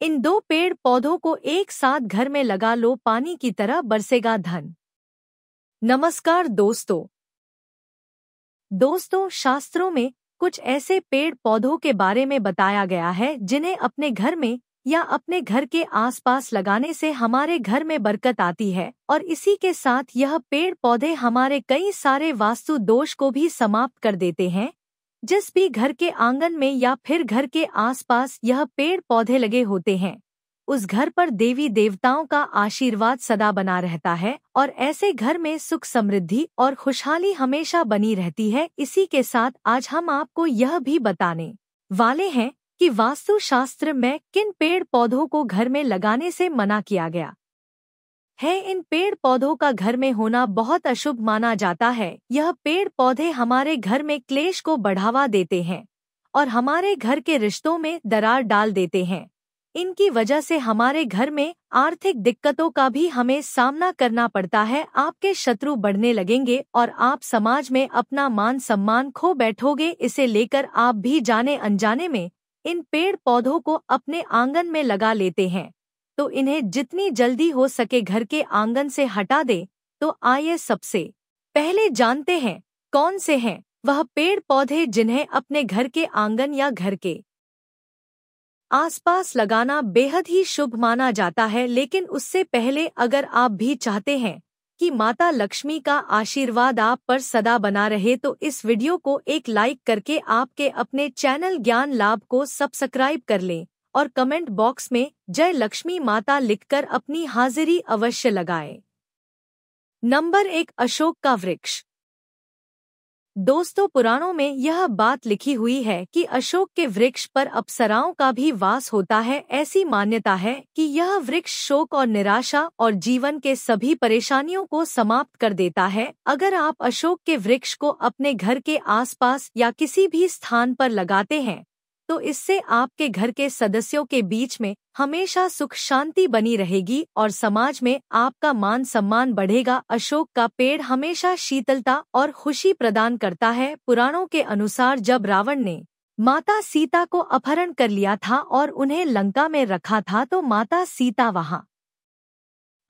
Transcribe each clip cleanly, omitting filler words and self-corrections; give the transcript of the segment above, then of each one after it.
इन दो पेड़ पौधों को एक साथ घर में लगा लो, पानी की तरह बरसेगा धन। नमस्कार दोस्तों, शास्त्रों में कुछ ऐसे पेड़ पौधों के बारे में बताया गया है जिन्हें अपने घर में या अपने घर के आसपास लगाने से हमारे घर में बरकत आती है, और इसी के साथ यह पेड़ पौधे हमारे कई सारे वास्तु दोष को भी समाप्त कर देते हैं। जिस भी घर के आंगन में या फिर घर के आसपास यह पेड़ पौधे लगे होते हैं, उस घर पर देवी देवताओं का आशीर्वाद सदा बना रहता है और ऐसे घर में सुख समृद्धि और खुशहाली हमेशा बनी रहती है। इसी के साथ आज हम आपको यह भी बताने वाले हैं कि वास्तु शास्त्र में किन पेड़ पौधों को घर में लगाने से मना किया गया है। इन पेड़ पौधों का घर में होना बहुत अशुभ माना जाता है। यह पेड़ पौधे हमारे घर में क्लेश को बढ़ावा देते हैं और हमारे घर के रिश्तों में दरार डाल देते हैं। इनकी वजह से हमारे घर में आर्थिक दिक्कतों का भी हमें सामना करना पड़ता है। आपके शत्रु बढ़ने लगेंगे और आप समाज में अपना मान सम्मान खो बैठोगे। इसे लेकर आप भी जाने अनजाने में इन पेड़ पौधों को अपने आंगन में लगा लेते हैं, तो इन्हें जितनी जल्दी हो सके घर के आंगन से हटा दे। तो आइए सबसे पहले जानते हैं कौन से हैं वह पेड़ पौधे जिन्हें अपने घर के आंगन या घर के आसपास लगाना बेहद ही शुभ माना जाता है। लेकिन उससे पहले अगर आप भी चाहते हैं कि माता लक्ष्मी का आशीर्वाद आप पर सदा बना रहे, तो इस वीडियो को एक लाइक करके आपके अपने चैनल ज्ञान लाभ को सब्सक्राइब कर लें और कमेंट बॉक्स में जय लक्ष्मी माता लिखकर अपनी हाजिरी अवश्य लगाएं। नंबर 1, अशोक का वृक्ष। दोस्तों, पुराणों में यह बात लिखी हुई है कि अशोक के वृक्ष पर अप्सराओं का भी वास होता है। ऐसी मान्यता है कि यह वृक्ष शोक और निराशा और जीवन के सभी परेशानियों को समाप्त कर देता है। अगर आप अशोक के वृक्ष को अपने घर के आसपास या किसी भी स्थान पर लगाते हैं, तो इससे आपके घर के सदस्यों के बीच में हमेशा सुख शांति बनी रहेगी और समाज में आपका मान सम्मान बढ़ेगा। अशोक का पेड़ हमेशा शीतलता और खुशी प्रदान करता है। पुराणों के अनुसार जब रावण ने माता सीता को अपहरण कर लिया था और उन्हें लंका में रखा था, तो माता सीता वहां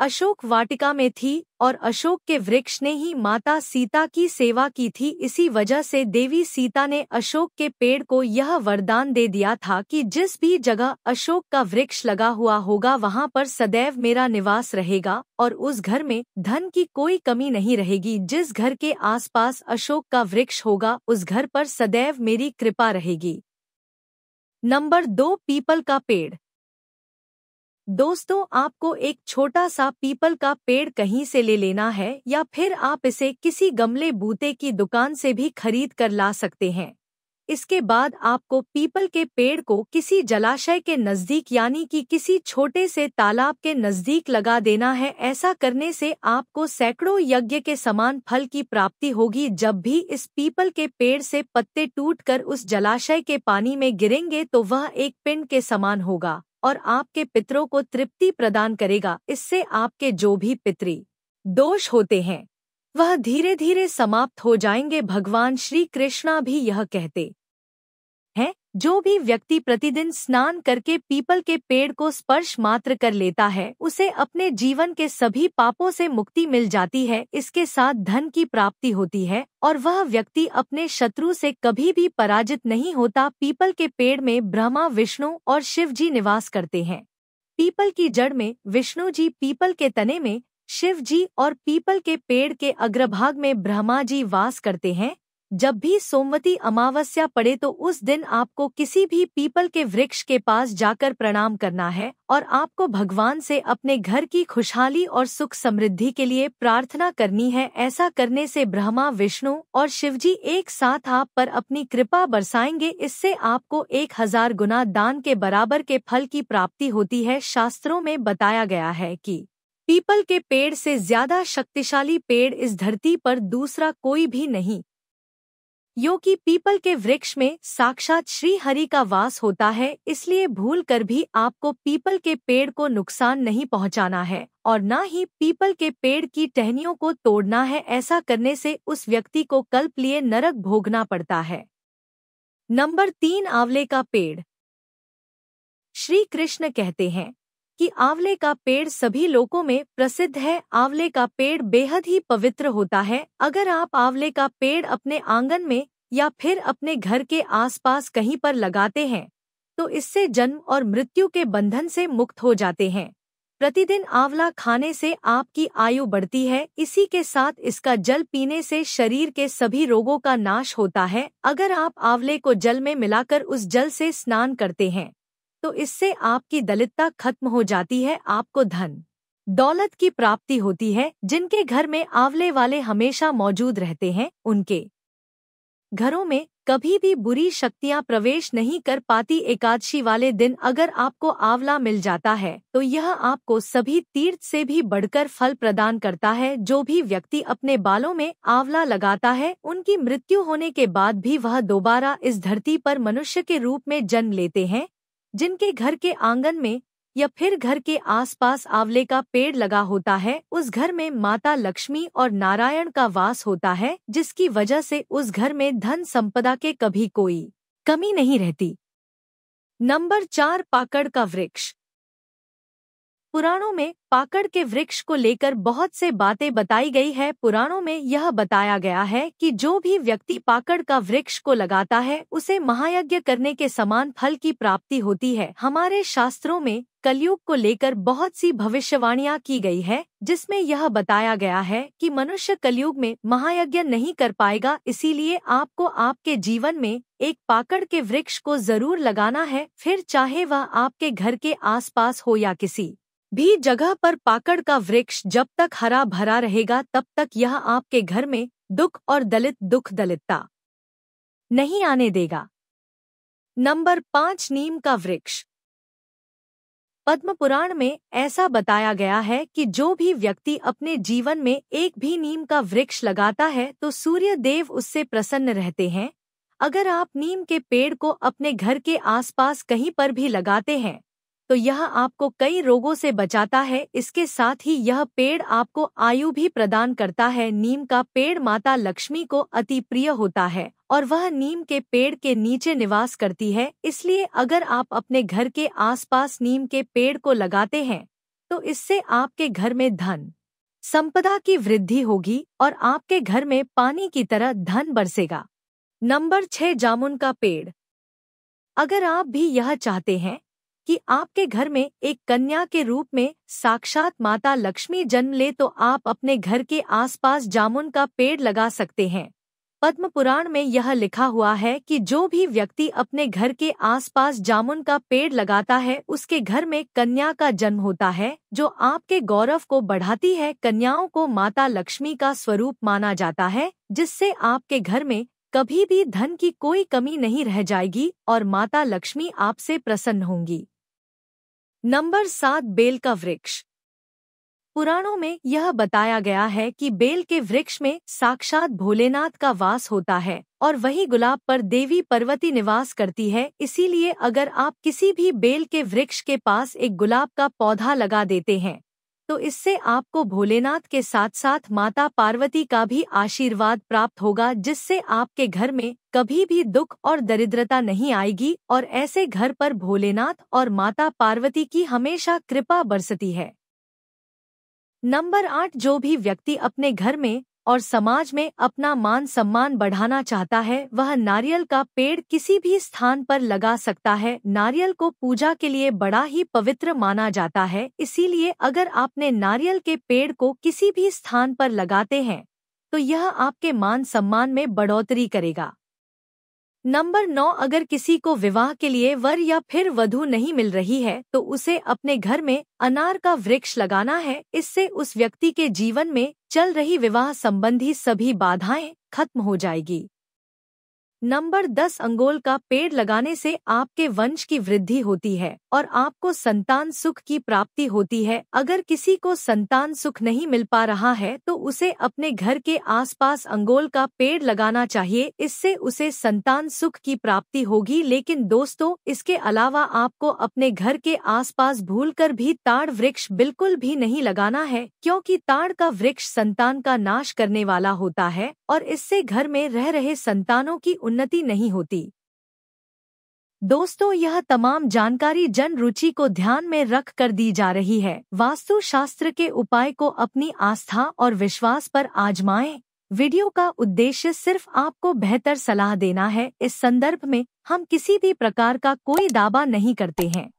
अशोक वाटिका में थी और अशोक के वृक्ष ने ही माता सीता की सेवा की थी। इसी वजह से देवी सीता ने अशोक के पेड़ को यह वरदान दे दिया था कि जिस भी जगह अशोक का वृक्ष लगा हुआ होगा वहां पर सदैव मेरा निवास रहेगा और उस घर में धन की कोई कमी नहीं रहेगी। जिस घर के आसपास अशोक का वृक्ष होगा उस घर पर सदैव मेरी कृपा रहेगी। नंबर 2, पीपल का पेड़। दोस्तों, आपको एक छोटा सा पीपल का पेड़ कहीं से ले लेना है या फिर आप इसे किसी गमले बूटे की दुकान से भी खरीद कर ला सकते हैं। इसके बाद आपको पीपल के पेड़ को किसी जलाशय के नजदीक यानी कि किसी छोटे से तालाब के नजदीक लगा देना है। ऐसा करने से आपको सैकड़ों यज्ञ के समान फल की प्राप्ति होगी। जब भी इस पीपल के पेड़ से पत्ते टूटकर उस जलाशय के पानी में गिरेंगे तो वह एक पिंड के समान होगा और आपके पितरों को तृप्ति प्रदान करेगा। इससे आपके जो भी पितृ दोष होते हैं वह धीरे धीरे समाप्त हो जाएंगे। भगवान श्री कृष्णा भी यह कहते हैं, जो भी व्यक्ति प्रतिदिन स्नान करके पीपल के पेड़ को स्पर्श मात्र कर लेता है उसे अपने जीवन के सभी पापों से मुक्ति मिल जाती है। इसके साथ धन की प्राप्ति होती है और वह व्यक्ति अपने शत्रु से कभी भी पराजित नहीं होता। पीपल के पेड़ में ब्रह्मा, विष्णु और शिव जी निवास करते हैं। पीपल की जड़ में विष्णु जी, पीपल के तने में शिव जी और पीपल के पेड़ के अग्रभाग में ब्रह्मा जी वास करते हैं। जब भी सोमवती अमावस्या पड़े तो उस दिन आपको किसी भी पीपल के वृक्ष के पास जाकर प्रणाम करना है और आपको भगवान से अपने घर की खुशहाली और सुख समृद्धि के लिए प्रार्थना करनी है। ऐसा करने से ब्रह्मा, विष्णु और शिवजी एक साथ आप पर अपनी कृपा बरसाएंगे। इससे आपको 1000 गुना दान के बराबर के फल की प्राप्ति होती है। शास्त्रों में बताया गया है कि पीपल के पेड़ से ज्यादा शक्तिशाली पेड़ इस धरती पर दूसरा कोई भी नहीं, योंकि पीपल के वृक्ष में साक्षात श्री हरि का वास होता है। इसलिए भूल कर भी आपको पीपल के पेड़ को नुकसान नहीं पहुंचाना है और न ही पीपल के पेड़ की टहनियों को तोड़ना है। ऐसा करने से उस व्यक्ति को कल्प लिए नरक भोगना पड़ता है। नंबर 3, आंवले का पेड़। श्री कृष्ण कहते हैं कि आंवले का पेड़ सभी लोकों में प्रसिद्ध है। आंवले का पेड़ बेहद ही पवित्र होता है। अगर आप आंवले का पेड़ अपने आंगन में या फिर अपने घर के आसपास कहीं पर लगाते हैं तो इससे जन्म और मृत्यु के बंधन से मुक्त हो जाते हैं। प्रतिदिन आंवला खाने से आपकी आयु बढ़ती है। इसी के साथ इसका जल पीने से शरीर के सभी रोगों का नाश होता है। अगर आप आंवले को जल में मिलाकर उस जल से स्नान करते हैं तो इससे आपकी दरिद्रता खत्म हो जाती है। आपको धन दौलत की प्राप्ति होती है। जिनके घर में आंवले वाले हमेशा मौजूद रहते हैं उनके घरों में कभी भी बुरी शक्तियां प्रवेश नहीं कर पाती। एकादशी वाले दिन अगर आपको आंवला मिल जाता है तो यह आपको सभी तीर्थ से भी बढ़कर फल प्रदान करता है। जो भी व्यक्ति अपने बालों में आंवला लगाता है उनकी मृत्यु होने के बाद भी वह दोबारा इस धरती पर मनुष्य के रूप में जन्म लेते हैं। जिनके घर के आंगन में या फिर घर के आसपास आंवले का पेड़ लगा होता है उस घर में माता लक्ष्मी और नारायण का वास होता है, जिसकी वजह से उस घर में धन संपदा के कभी कोई कमी नहीं रहती। नंबर 4, पाकड़ का वृक्ष। पुराणों में पाकड़ के वृक्ष को लेकर बहुत से बातें बताई गई है। पुराणों में यह बताया गया है कि जो भी व्यक्ति पाकड़ का वृक्ष को लगाता है उसे महायज्ञ करने के समान फल की प्राप्ति होती है। हमारे शास्त्रों में कलयुग को लेकर बहुत सी भविष्यवाणियां की गई है, जिसमें यह बताया गया है कि मनुष्य कलयुग में महायज्ञ नहीं कर पाएगा। इसीलिए आपको आपके जीवन में एक पाकड़ के वृक्ष को जरूर लगाना है। फिर चाहे वह आपके घर के आसपास हो या किसी भी जगह पर, पाकड़ का वृक्ष जब तक हरा भरा रहेगा तब तक यह आपके घर में दुख और दरिद्रता नहीं आने देगा। नंबर 5, नीम का वृक्ष। पद्म पुराण में ऐसा बताया गया है कि जो भी व्यक्ति अपने जीवन में एक भी नीम का वृक्ष लगाता है तो सूर्य देव उससे प्रसन्न रहते हैं। अगर आप नीम के पेड़ को अपने घर के आसपास कहीं पर भी लगाते हैं तो यह आपको कई रोगों से बचाता है। इसके साथ ही यह पेड़ आपको आयु भी प्रदान करता है। नीम का पेड़ माता लक्ष्मी को अति प्रिय होता है और वह नीम के पेड़ के नीचे निवास करती है। इसलिए अगर आप अपने घर के आसपास नीम के पेड़ को लगाते हैं तो इससे आपके घर में धन संपदा की वृद्धि होगी और आपके घर में पानी की तरह धन बरसेगा। नंबर 6, जामुन का पेड़। अगर आप भी यह चाहते हैं कि आपके घर में एक कन्या के रूप में साक्षात माता लक्ष्मी जन्म ले तो आप अपने घर के आसपास जामुन का पेड़ लगा सकते हैं। पद्म पुराण में यह लिखा हुआ है कि जो भी व्यक्ति अपने घर के आसपास जामुन का पेड़ लगाता है उसके घर में कन्या का जन्म होता है, जो आपके गौरव को बढ़ाती है। कन्याओं को माता लक्ष्मी का स्वरूप माना जाता है, जिससे आपके घर में कभी भी धन की कोई कमी नहीं रह जाएगी और माता लक्ष्मी आपसे प्रसन्न होंगी। नंबर 7, बेल का वृक्ष। पुराणों में यह बताया गया है कि बेल के वृक्ष में साक्षात भोलेनाथ का वास होता है और वही गुलाब पर देवी पार्वती निवास करती है। इसीलिए अगर आप किसी भी बेल के वृक्ष के पास एक गुलाब का पौधा लगा देते हैं तो इससे आपको भोलेनाथ के साथ साथ माता पार्वती का भी आशीर्वाद प्राप्त होगा, जिससे आपके घर में कभी भी दुख और दरिद्रता नहीं आएगी और ऐसे घर पर भोलेनाथ और माता पार्वती की हमेशा कृपा बरसती है। नंबर 8, जो भी व्यक्ति अपने घर में और समाज में अपना मान सम्मान बढ़ाना चाहता है वह नारियल का पेड़ किसी भी स्थान पर लगा सकता है। नारियल को पूजा के लिए बड़ा ही पवित्र माना जाता है। इसीलिए अगर आपने नारियल के पेड़ को किसी भी स्थान पर लगाते हैं तो यह आपके मान सम्मान में बढ़ोतरी करेगा। नंबर 9, अगर किसी को विवाह के लिए वर या फिर वधू नहीं मिल रही है तो उसे अपने घर में अनार का वृक्ष लगाना है। इससे उस व्यक्ति के जीवन में चल रही विवाह संबंधी सभी बाधाएं खत्म हो जाएगी। नंबर 10, अंगोल का पेड़ लगाने से आपके वंश की वृद्धि होती है और आपको संतान सुख की प्राप्ति होती है। अगर किसी को संतान सुख नहीं मिल पा रहा है तो उसे अपने घर के आसपास अंगोल का पेड़ लगाना चाहिए। इससे उसे संतान सुख की प्राप्ति होगी। लेकिन दोस्तों, इसके अलावा आपको अपने घर के आसपास भूलकर भी ताड़ वृक्ष बिल्कुल भी नहीं लगाना है, क्योंकि ताड़ का वृक्ष संतान का नाश करने वाला होता है और इससे घर में रह रहे संतानों की उन्नति नहीं होती। दोस्तों, यह तमाम जानकारी जन रुचि को ध्यान में रख कर दी जा रही है। वास्तु शास्त्र के उपाय को अपनी आस्था और विश्वास पर आजमाएं। वीडियो का उद्देश्य सिर्फ आपको बेहतर सलाह देना है। इस संदर्भ में हम किसी भी प्रकार का कोई दावा नहीं करते हैं।